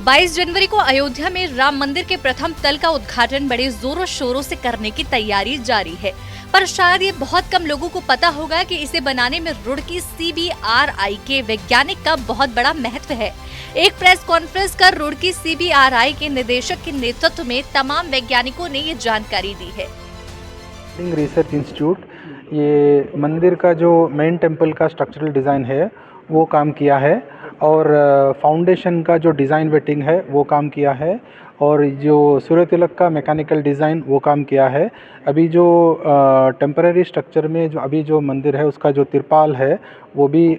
22 जनवरी को अयोध्या में राम मंदिर के प्रथम तल का उद्घाटन बड़े जोरों शोरों से करने की तैयारी जारी है, पर शायद ये बहुत कम लोगों को पता होगा कि इसे बनाने में रुड़की CBRI के वैज्ञानिक का बहुत बड़ा महत्व है। एक प्रेस कॉन्फ्रेंस कर रुड़की CBRI के निदेशक के नेतृत्व में तमाम वैज्ञानिकों ने ये जानकारी दी है। रिसर्च इंस्टीट्यूट ये मंदिर का जो मेन टेम्पल का स्ट्रक्चरल डिज़ाइन है वो काम किया है, और फाउंडेशन का जो डिज़ाइन वेटिंग है वो काम किया है, और जो सूर्य तिलक का मैकेनिकल डिज़ाइन वो काम किया है। अभी जो टेम्परेरी स्ट्रक्चर में जो अभी जो मंदिर है उसका जो तिरपाल है वो भी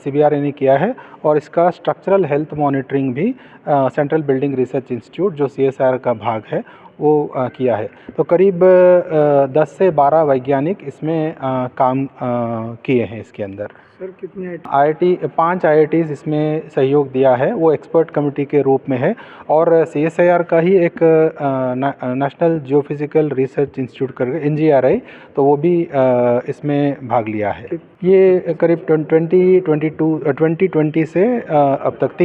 CBRI ने किया है, और इसका स्ट्रक्चरल हेल्थ मॉनिटरिंग भी सेंट्रल बिल्डिंग रिसर्च इंस्टीट्यूट जो CSIR का भाग है वो किया है। तो करीब 10 से 12 वैज्ञानिक इसमें काम किए हैं। इसके अंदर सर कितनी IIT 5 IITs इसमें सहयोग दिया है, वो एक्सपर्ट कमेटी के रूप में है, और CSIR का ही एक नेशनल जियोफिजिकल रिसर्च इंस्टीट्यूट करके NGRI, तो वो भी इसमें भाग लिया है। ये करीब 2020 से अब तक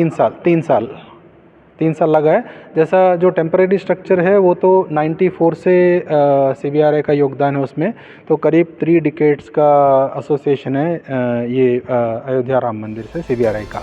3 साल लगा है। जैसा जो टेम्परेरी स्ट्रक्चर है वो तो 94 से CBRI का योगदान है उसमें, तो करीब 3 डिकेड्स का एसोसिएशन है ये अयोध्या राम मंदिर से CBRI का।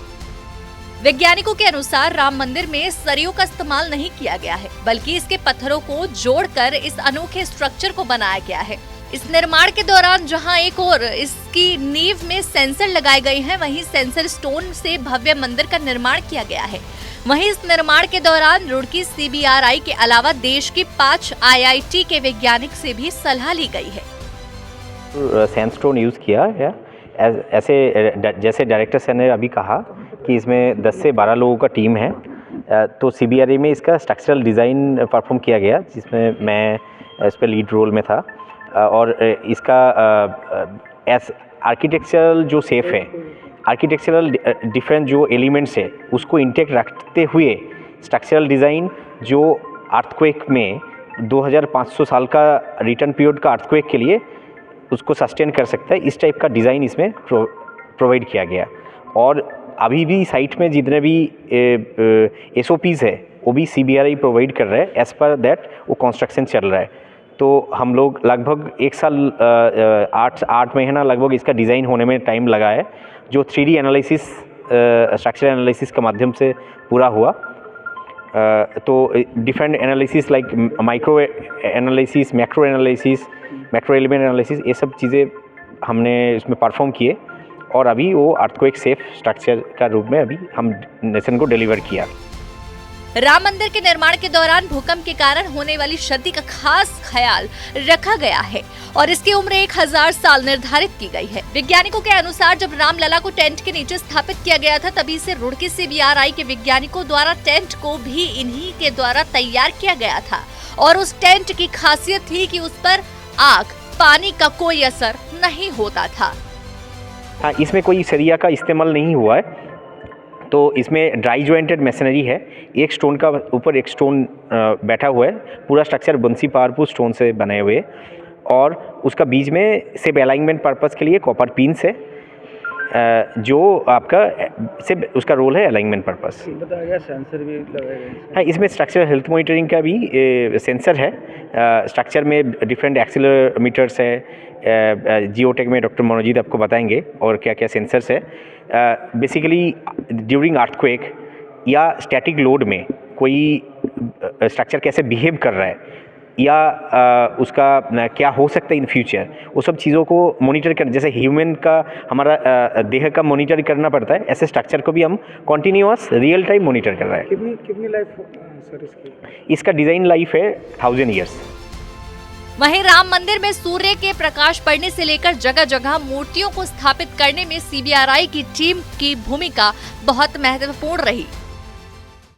वैज्ञानिकों के अनुसार राम मंदिर में सरियों का इस्तेमाल नहीं किया गया है, बल्कि इसके पत्थरों को जोड़कर इस अनोखे स्ट्रक्चर को बनाया गया है। इस निर्माण के दौरान जहां एक और इसकी नींव में सेंसर लगाए गए हैं, वहीं सेंसर स्टोन से भव्य मंदिर का निर्माण किया गया है। वहीं इस निर्माण के दौरान रुड़की CBRI के अलावा देश की 5 IIT के वैज्ञानिक से भी सलाह ली गई है। सैंडस्टोन यूज़ किया है, ऐसे जैसे डायरेक्टर सर ने अभी कहा कि इसमें 10 से 12 लोगों का टीम है, तो CBRI में इसका स्ट्रक्चरल डिज़ाइन परफॉर्म किया गया, जिसमें मैं इस पर लीड रोल में था, और इसका आर्किटेक्चरल जो सेफ है, आर्किटेक्चरल डिफरेंट जो एलिमेंट्स है उसको इंटेक्ट रखते हुए स्ट्रक्चरल डिज़ाइन जो अर्थक्वेक में 2500 साल का रिटर्न पीरियड का अर्थक्वेक के लिए उसको सस्टेन कर सकता है, इस टाइप का डिज़ाइन इसमें प्रोवाइड किया गया। और अभी भी साइट में जितने भी SOPs है वो भी CBRI प्रोवाइड कर रहा है, एज़ पर दैट वो कंस्ट्रक्शन चल रहा है। तो हम लोग लगभग 1 साल 8 महीना लगभग इसका डिज़ाइन होने में टाइम लगा है, जो 3D एनालिसिस स्ट्रक्चर एनालिसिस के माध्यम से पूरा हुआ। तो different analysis like micro analysis, macro analysis, macro element analysis, ये सब चीज़ें हमने इसमें परफॉर्म किए, और अभी वो अर्थक्वेक सेफ स्ट्रक्चर का रूप में अभी हम नेशन को डिलीवर किया। राम मंदिर के निर्माण के दौरान भूकंप के कारण होने वाली क्षति का खास ख्याल रखा गया है, और इसकी उम्र 1000 साल निर्धारित की गई है। वैज्ञानिकों के अनुसार जब रामलला को टेंट के नीचे स्थापित किया गया था, तभी से रुड़की CBRI के वैज्ञानिकों द्वारा टेंट को भी इन्हीं के द्वारा तैयार किया गया था, और उस टेंट की खासियत थी कि उस पर आग, पानी का कोई असर नहीं होता था। हाँ, इसमें कोई सरिया का इस्तेमाल नहीं हुआ है, तो इसमें ड्राई जॉइंटेड मशीनरी है, एक स्टोन का ऊपर एक स्टोन बैठा हुआ है, पूरा स्ट्रक्चर बंसी पावरफुल स्टोन से बनाए हुए, और उसका बीच में सिर्फ अलाइनमेंट पर्पस के लिए कॉपर पिन्स है, जो आपका सिर्फ उसका रोल है अलाइनमेंट पर्पस। बताया गया सेंसर भी लगाए गए। हाँ, इसमें स्ट्रक्चर हेल्थ मॉनिटरिंग का भी सेंसर है, स्ट्रक्चर में डिफरेंट एक्सीलरोमीटर्स है, जियोटेक में डॉक्टर मनोजीत आपको बताएंगे और क्या क्या सेंसर्स है। बेसिकली ड्यूरिंग अर्थक्वेक या स्टैटिक लोड में कोई स्ट्रक्चर कैसे बिहेव कर रहा है, या उसका क्या हो सकता है इन फ्यूचर, वो सब चीज़ों को मॉनिटर कर, जैसे ह्यूमन का हमारा देह का मॉनिटर करना पड़ता है, ऐसे स्ट्रक्चर को भी हम कॉन्टिन्यूअस रियल टाइम मॉनिटर कर रहा है। कितनी लाइफ सर इसका डिज़ाइन लाइफ है 1000 ईयर्स। वहीं राम मंदिर में सूर्य के प्रकाश पड़ने से लेकर जगह जगह मूर्तियों को स्थापित करने में CBRI की टीम की भूमिका बहुत महत्वपूर्ण रही।